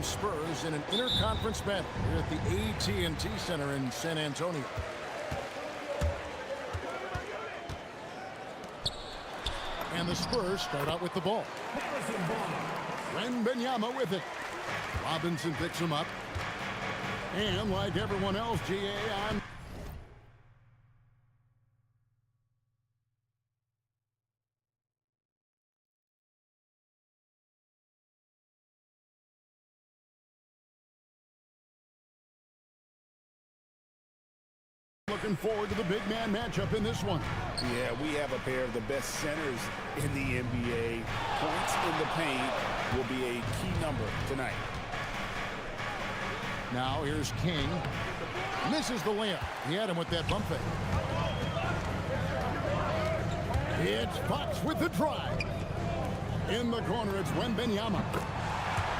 Spurs in an interconference battle here at the AT&T Center in San Antonio. And the Spurs start out with the ball. Wembanyama with it. Robinson picks him up. And like everyone else, GA, I'm looking forward to the big man matchup in this one. Yeah, we have a pair of the best centers in the NBA. Points in the paint will be a key number tonight. Now here's King. Misses the layup. He had him with that bump fake. It's Fox with the drive. In the corner, it's Wembanyama.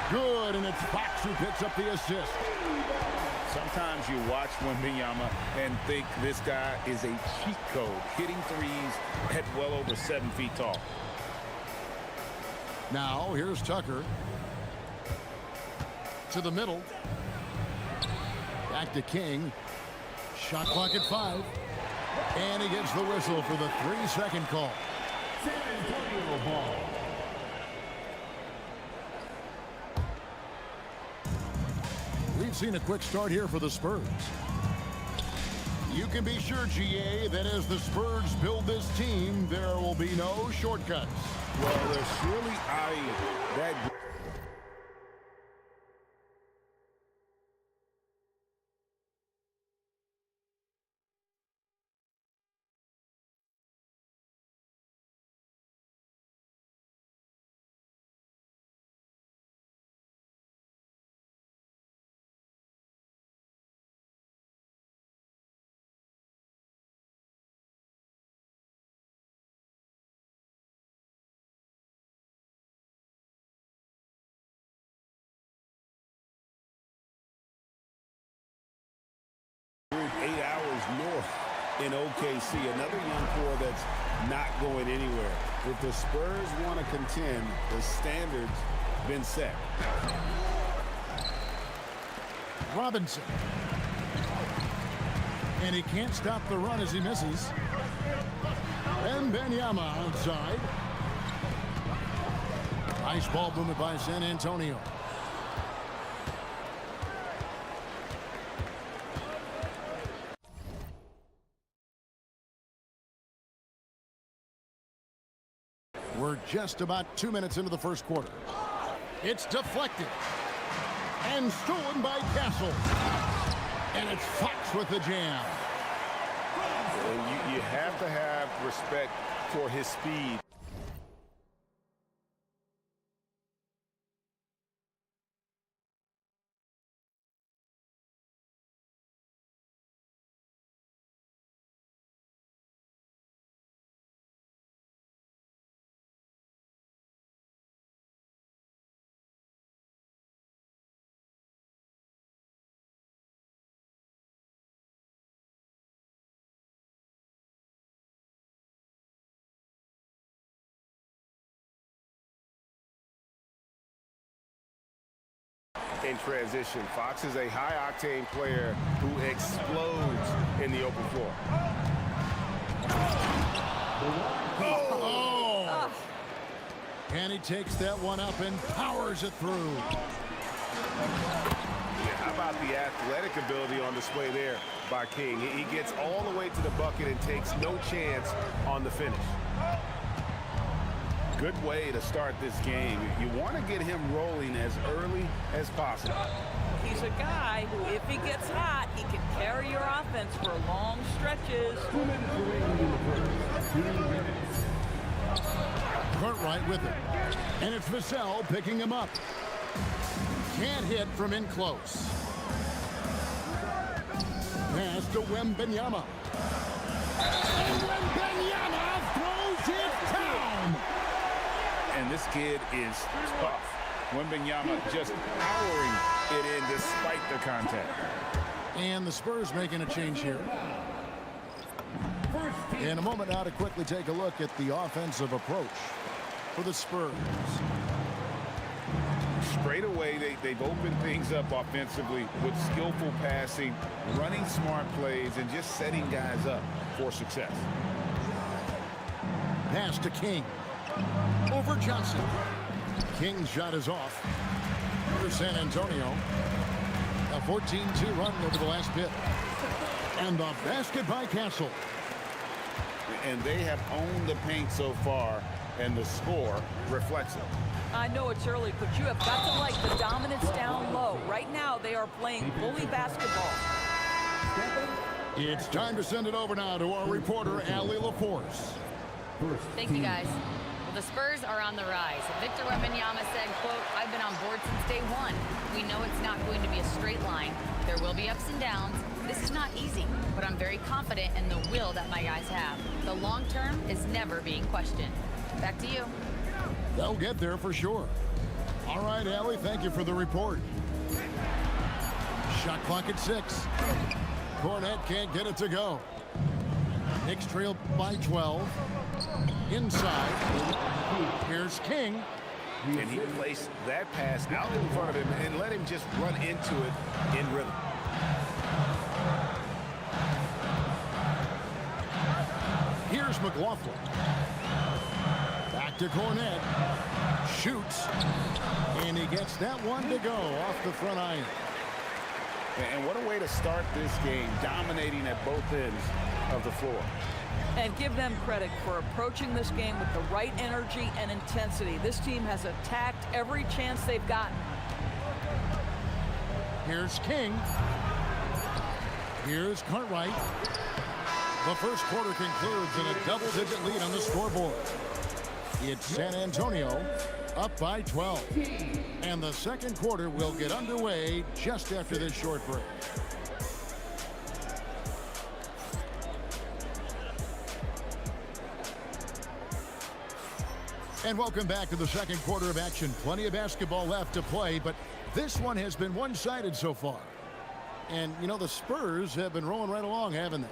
Good, and it's Fox who picks up the assist. Sometimes you watch Wembanyama and think this guy is a cheat code, hitting threes at well over 7 feet tall. Now here's Tucker. To the middle. Back to King. Shot clock at 5. And he gets the whistle for the 3-second call. San Antonio ball. We've seen a quick start here for the Spurs. You can be sure, GA, that as the Spurs build this team, there will be no shortcuts. Well, they're surely eyeing that. Group 8 hours north in OKC. Another young core that's not going anywhere. If the Spurs want to contend, the standard's been set. Robinson. And he can't stop the run as he misses. Wembanyama outside. Nice ball movement by San Antonio. We're just about 2 minutes into the first quarter. It's deflected. And stolen by Castle. And it's Fox with the jam. You have to have respect for his speed. In transition, Fox is a high-octane player who explodes in the open floor. Oh! And he takes that one up and powers it through. Yeah, how about the athletic ability on display there by King? He gets all the way to the bucket and takes no chance on the finish. Good way to start this game. You want to get him rolling as early as possible. He's a guy who, if he gets hot, he can carry your offense for long stretches. Cartwright with it. And it's Vassell picking him up. Can't hit from in close. Pass to Wembanyama. And Wembanyama throws it down. And this kid is tough. Wembanyama just powering it in despite the contact. And the Spurs making a change here. In a moment now to quickly take a look at the offensive approach for the Spurs. straight away, they've opened things up offensively with skillful passing, running smart plays, and just setting guys up for success. Pass to King. Over Johnson. King's shot is off for San Antonio. A 14-2 run over the last bit. And the basket by Castle. And they have owned the paint so far, and the score reflects it. I know it's early, but you have got to like the dominance down low. Right now, they are playing bully basketball. It's time to send it over now to our reporter, Allie LaForce. Thank you, guys. Well, the Spurs are on the rise. Victor Wembanyama said, quote, "I've been on board since day one. We know it's not going to be a straight line. There will be ups and downs. This is not easy, but I'm very confident in the will that my guys have. The long term is never being questioned." Back to you. They'll get there for sure. All right, Allie, thank you for the report. Shot clock at 6. Cornet can't get it to go. Knicks trail by 12. Inside. Here's King. And he placed that pass out in front of him and let him just run into it in rhythm. Here's McLaughlin. Back to Cornet. Shoots. And he gets that one to go off the front iron. And what a way to start this game, dominating at both ends of the floor. And give them credit for approaching this game with the right energy and intensity. This team has attacked every chance they've gotten. Here's King. Here's Cartwright. The first quarter concludes in a double-digit lead on the scoreboard. It's San Antonio up by 12. And the second quarter will get underway just after this short break. And welcome back to the second quarter of action. Plenty of basketball left to play, but this one has been one-sided so far. And, you know, the Spurs have been rolling right along, haven't they?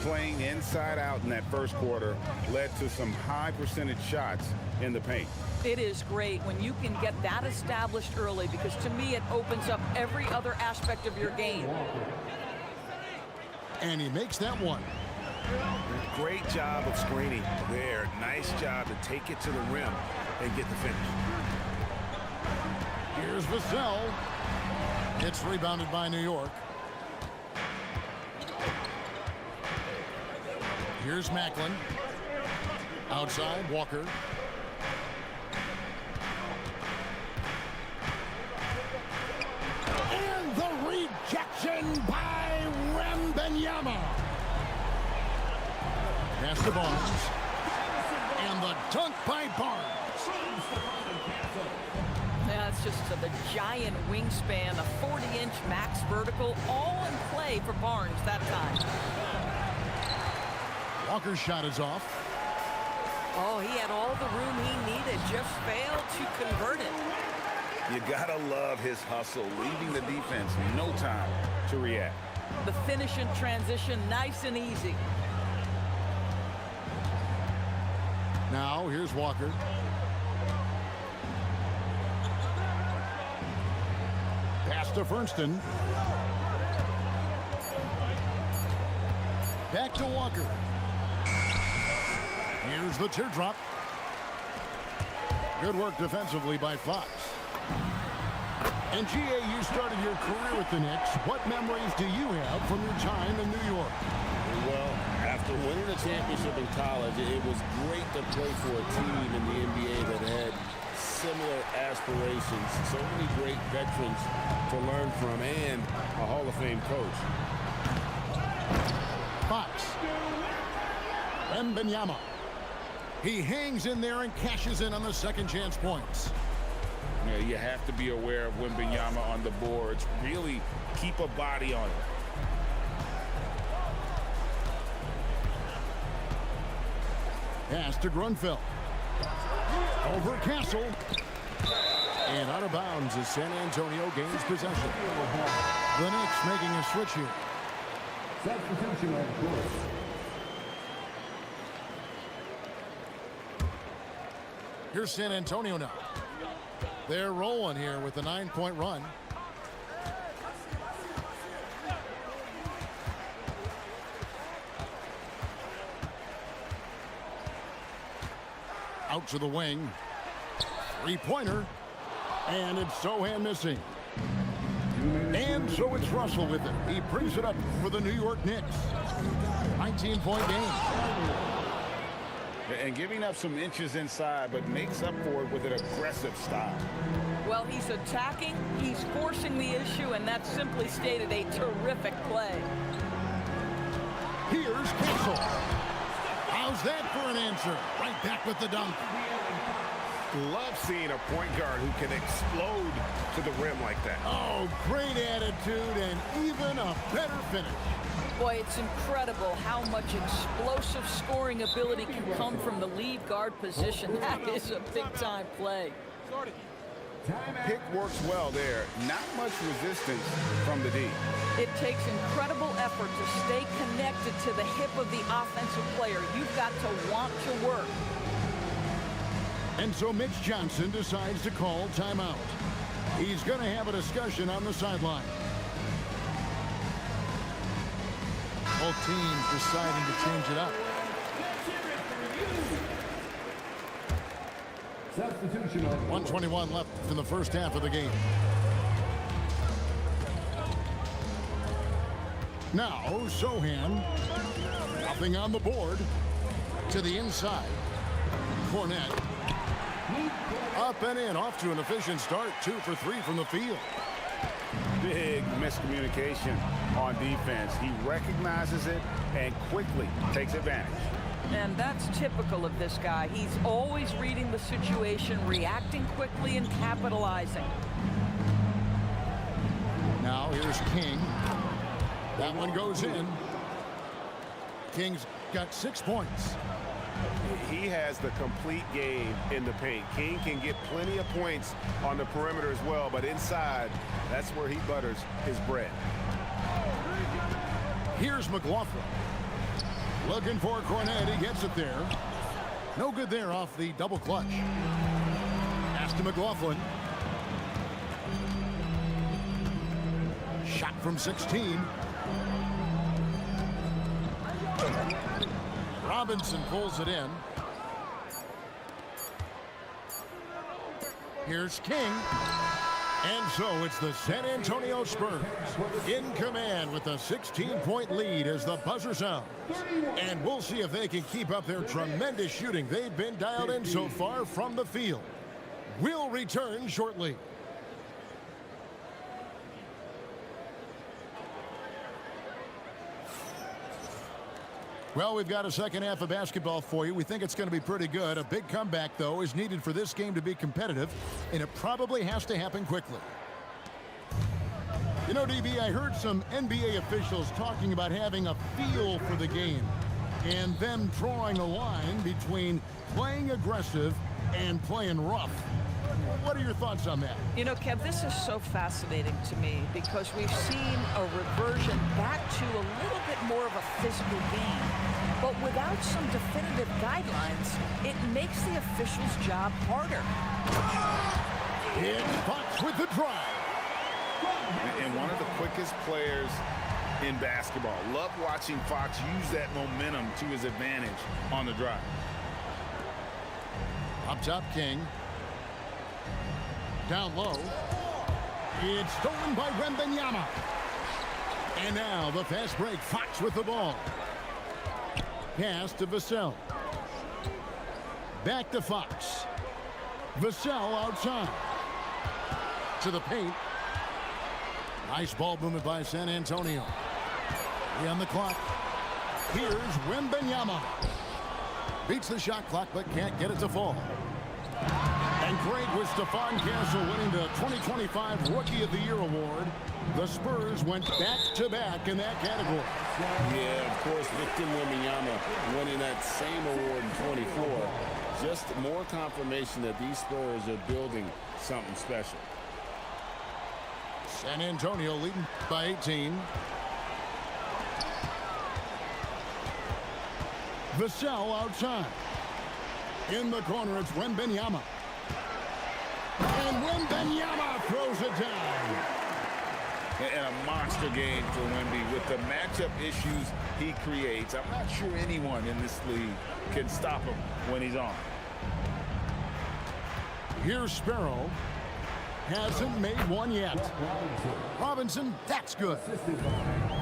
Playing inside out in that first quarter led to some high percentage shots in the paint. It is great when you can get that established early, because to me it opens up every other aspect of your game. And he makes that one. Great job of screening there. Nice job to take it to the rim and get the finish. Here's Vassell. It's rebounded by New York. Here's Macklin. Outside, Walker. And the rejection by Wembanyama. Pass to Barnes. And the dunk by Barnes. That's just the giant wingspan, a 40-inch max vertical, all in play for Barnes that time. Walker's shot is off. Oh, he had all the room he needed, just failed to convert it. You gotta love his hustle, leaving the defense no time to react. The finish in transition, nice and easy. Now, here's Walker. Pass to Fernston. Back to Walker. Here's the teardrop. Good work defensively by Fox. And G.A., you started your career with the Knicks. What memories do you have from your time in New York? Well, after winning a championship in college, it was great to play for a team in the NBA that had similar aspirations. So many great veterans to learn from, and a Hall of Fame coach. Fox. Wembanyama. He hangs in there and cashes in on the second chance points. Yeah, you have to be aware of Wembanyama on the boards. Really keep a body on it. Pass to Grunfeld. Over Castle. And out of bounds as San Antonio gains possession. The Knicks making a switch here. Substitution on court. Here's San Antonio now. They're rolling here with a 9-point run. Out to the wing. Three-pointer. And it's Sohan missing. And so it's Russell with it. He brings it up for the New York Knicks. 19-point game. And giving up some inches inside, but makes up for it with an aggressive style. Well, he's attacking, he's forcing the issue, and that's simply stated a terrific play. Here's Kessel. How's that for an answer? Right back with the dunk. Love seeing a point guard who can explode to the rim like that. Oh, great attitude and even a better finish. Boy, it's incredible how much explosive scoring ability can come from the lead guard position. That is a big-time play. Pick works well there. Not much resistance from the D. It takes incredible effort to stay connected to the hip of the offensive player. You've got to want to work. And so Mitch Johnson decides to call timeout. He's going to have a discussion on the sideline. Both teams deciding to change it up. Substitution on 1:21 left in the first half of the game. Now Sohan, nothing on the board, to the inside. Cornette, up and in, off to an efficient start. 2 for 3 from the field. Big miscommunication on defense. He recognizes it and quickly takes advantage. And that's typical of this guy. He's always reading the situation, reacting quickly, and capitalizing. Now here's King. That one goes in. King's got 6 points. He has the complete game in the paint. King can get plenty of points on the perimeter as well, but inside, that's where he butters his bread. Here's McLaughlin. Looking for Cornette. He gets it there. No good there off the double clutch. Pass to McLaughlin. Shot from 16. Robinson pulls it in. Here's King. And so it's the San Antonio Spurs in command with a 16-point lead as the buzzer sounds. And we'll see if they can keep up their tremendous shooting they've been dialed in so far from the field. We'll return shortly. Well, we've got a second half of basketball for you. We think it's going to be pretty good. A big comeback, though, is needed for this game to be competitive, and it probably has to happen quickly. You know, DB, I heard some NBA officials talking about having a feel for the game and them drawing a line between playing aggressive and playing rough. What are your thoughts on that? You know, Kev, this is so fascinating to me because we've seen a reversion back to a little bit more of a physical game. But without some definitive guidelines, it makes the officials' job harder. It's Fox with the drive. And one of the quickest players in basketball. Love watching Fox use that momentum to his advantage on the drive. Up top, King. Down low. It's stolen by Wembanyama. And now the fast break. Fox with the ball. Pass to Vassell. Back to Fox. Vassell outside. To the paint. Nice ball movement by San Antonio. 3 on the clock. Here's Wembanyama. Beats the shot clock but can't get it to fall. And great with Stephon Castle winning the 2025 Rookie of the Year award. The Spurs went back-to-back in that category. Yeah, of course, Victor Wembanyama winning that same award in 24. Just more confirmation that these Spurs are building something special. San Antonio leading by 18. Vassell outside. In the corner, it's Wembanyama. And Wembanyama throws it down. And a monster game for Wemby with the matchup issues he creates. I'm not sure anyone in this league can stop him when he's on. Here's Sparrow. Hasn't made one yet. Robinson, that's good.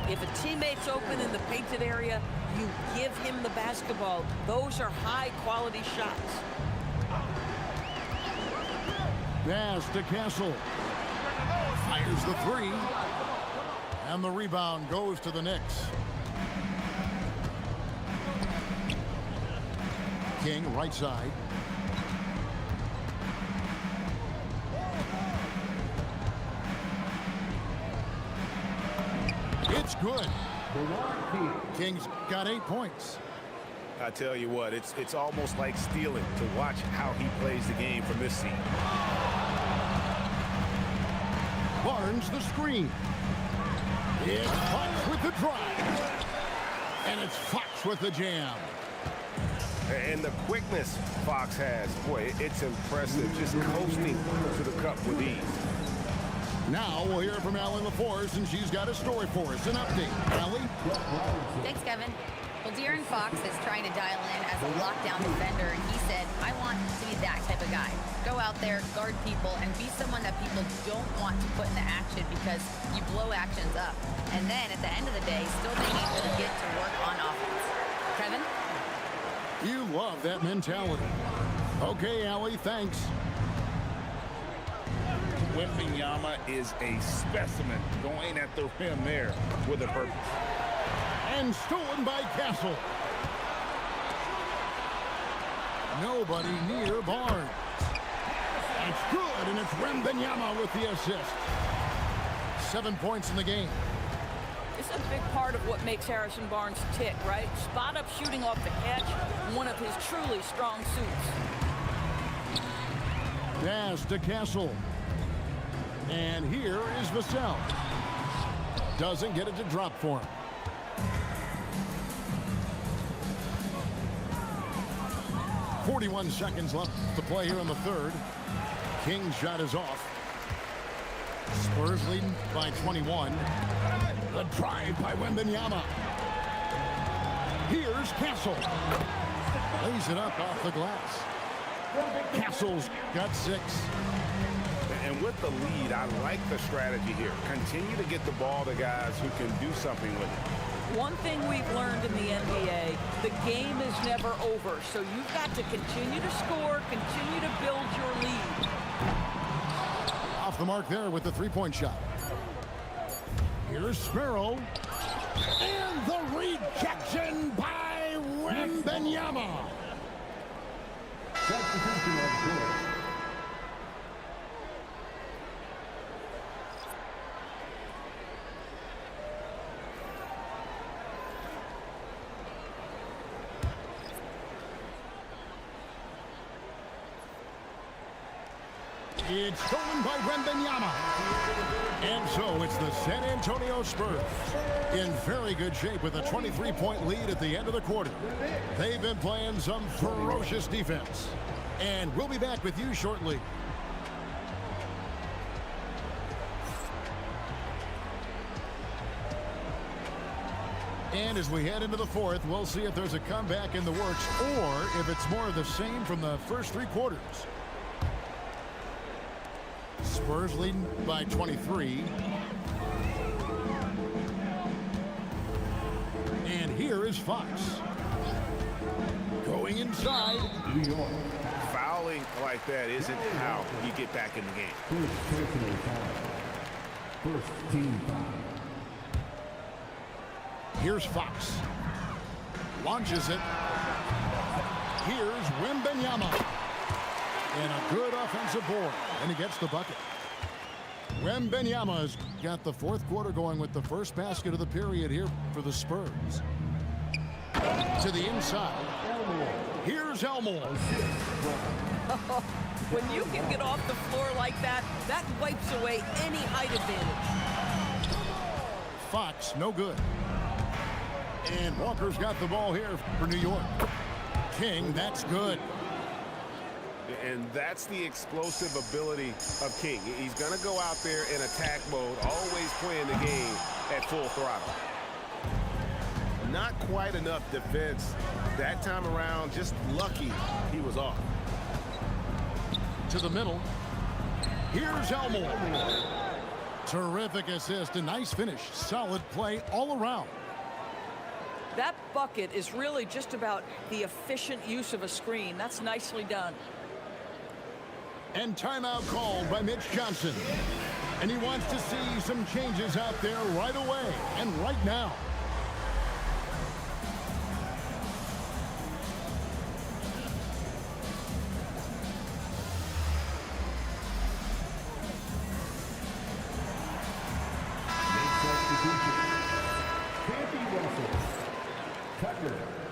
If a teammate's open in the painted area, you give him the basketball. Those are high-quality shots. Pass to Castle. Fires the three. And the rebound goes to the Knicks. King, right side. It's good. King's got 8 points. I tell you what, it's almost like stealing to watch how he plays the game from this seat. Barnes the screen. It's Fox with the drive. And it's Fox with the jam. And the quickness Fox has, boy, it's impressive. Just coasting to the cup with ease. Now we'll hear from Allie LaForce, and she's got a story for us. An update. Allie? Thanks, Kevin. Well, De'Aaron Fox is trying to dial in as a lockdown defender, and he said, I want to be that type of guy. Go out there, guard people, and be someone that people don't want to put into action because you blow actions up. And then at the end of the day, still being able to get to work on offense. Kevin? You love that mentality. Okay, Allie, thanks. Wembanyama is a specimen going at the rim there with a purpose. And stolen by Castle. Nobody near Barnes. It's good, and it's Wembanyama with the assist. 7 points in the game. It's a big part of what makes Harrison Barnes tick, right? Spot-up shooting off the catch, one of his truly strong suits. Pass to Castle. And here is Vassell. Doesn't get it to drop for him. .41 seconds left to play here in the third. King's shot is off. Spurs leading by 21. The drive by Wembanyama. Here's Castle. Lays it up off the glass. Castle's got 6. And with the lead, I like the strategy here. Continue to get the ball to guys who can do something with it. One thing we've learned in the NBA, the game is never over. So you've got to continue to score, continue to build your lead. Off the mark there with the three-point shot. Here's Sparrow. And the rejection by Wembanyama. Substitution of course. It's stolen by Wembanyama. And so it's the San Antonio Spurs in very good shape with a 23-point lead at the end of the quarter. They've been playing some ferocious defense. And we'll be back with you shortly. And as we head into the fourth, we'll see if there's a comeback in the works or if it's more of the same from the first 3 quarters. Spurs leading by 23. And here is Fox. Going inside. New York. Fouling like that isn't how you get back in the game. First personal foul. First team foul. Here's Fox. Launches it. Here's Wembanyama. And a good offensive board. And he gets the bucket. Wembanyama's got the fourth quarter going with the first basket of the period here for the Spurs. To the inside. Here's Elmore. When you can get off the floor like that, that wipes away any height advantage. Fox, no good. And Walker's got the ball here for New York. King, that's good. And that's the explosive ability of King. He's going to go out there in attack mode, always playing the game at full throttle. Not quite enough defense that time around. Just lucky he was off. To the middle. Here's Elmore. Terrific assist, a nice finish. Solid play all around. That bucket is really just about the efficient use of a screen. That's nicely done. And timeout called by Mitch Johnson. And he wants to see some changes out there right away and right now.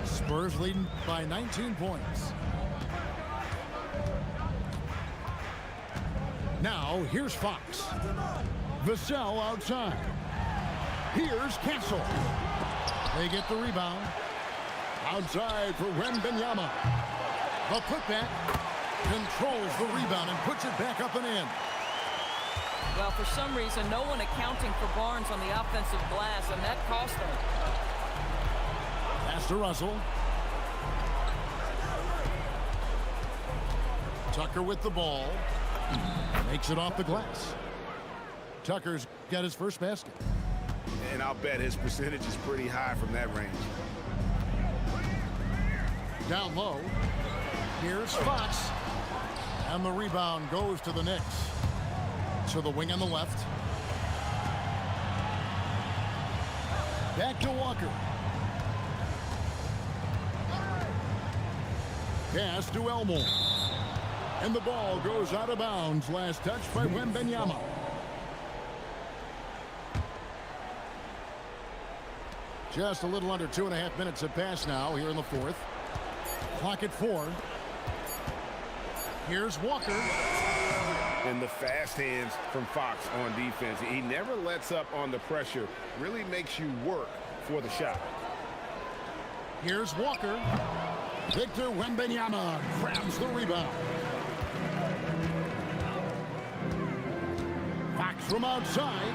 Spurs leading by 19 points. Now, here's Fox. Vassell outside. Here's Castle. They get the rebound. Outside for Wembanyama. The putback controls the rebound and puts it back up and in. Well, for some reason, no one accounting for Barnes on the offensive glass, and that cost them. Pass to Russell. Tucker with the ball. Makes it off the glass. Tucker's got his first basket. And I'll bet his percentage is pretty high from that range. Down low. Here's Fox. And the rebound goes to the Knicks. To the wing on the left. Back to Walker. Pass to Elmore. And the ball goes out of bounds. Last touch by Wembanyama. Just a little under 2.5 minutes have passed now here in the fourth. Clock at 4. Here's Walker. And the fast hands from Fox on defense. He never lets up on the pressure. Really makes you work for the shot. Here's Walker. Victor Wembanyama grabs the rebound. Fox from outside.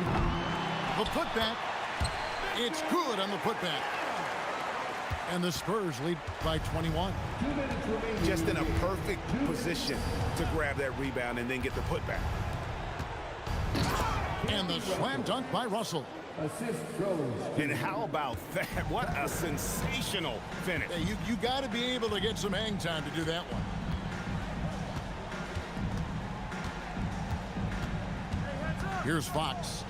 The putback. It's good on the putback. And the Spurs lead by 21. Just in a perfect position to grab that rebound and then get the putback. And the slam dunk by Russell. Assist goes. And how about that? What a sensational finish. Hey, you got to be able to get some hang time to do that one. Here's Fox.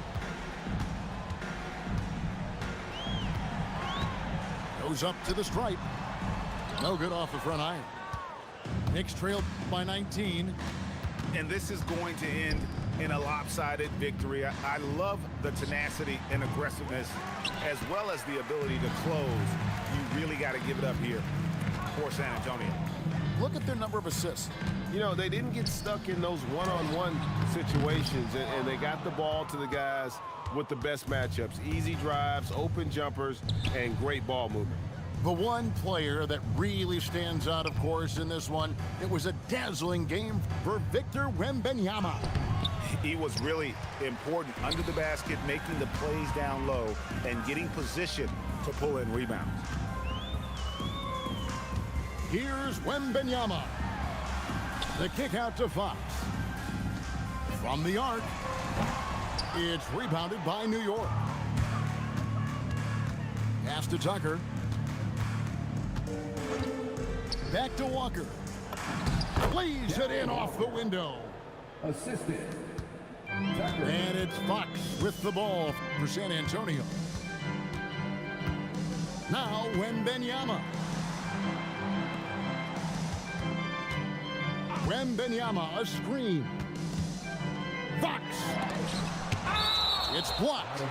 Goes up to the stripe. No good off the front iron. Knicks trailed by 19. And this is going to end in a lopsided victory. I love the tenacity and aggressiveness as well as the ability to close. You really got to give it up here for San Antonio. Look at their number of assists. You know, they didn't get stuck in those one-on-one situations, and they got the ball to the guys with the best matchups. Easy drives, open jumpers, and great ball movement. The one player that really stands out, of course, in this one, it was a dazzling game for Victor Wembanyama. He was really important under the basket, making the plays down low and getting position to pull in rebounds. Here's Wembanyama. The kick out to Fox. From the arc, it's rebounded by New York. Pass to Tucker. Back to Walker. Lays it in off the window. Assisted. And it's Fox with the ball for San Antonio. Now Wembanyama. Wembanyama, a screen. Fox. It's blocked.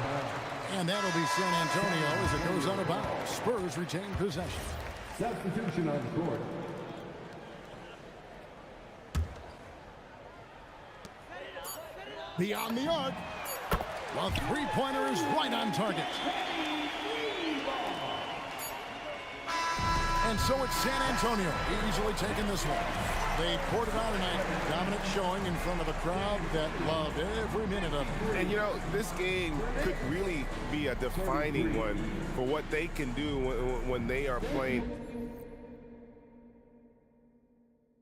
And that'll be San Antonio as it goes out of bounds. Spurs retain possession. Substitution on the court. Beyond the arc. The three-pointer is right on target. And so it's San Antonio easily taking this one. They poured it on tonight. Dominant showing in front of a crowd that loved every minute of it. And, you know, this game could really be a defining one for what they can do when they are playing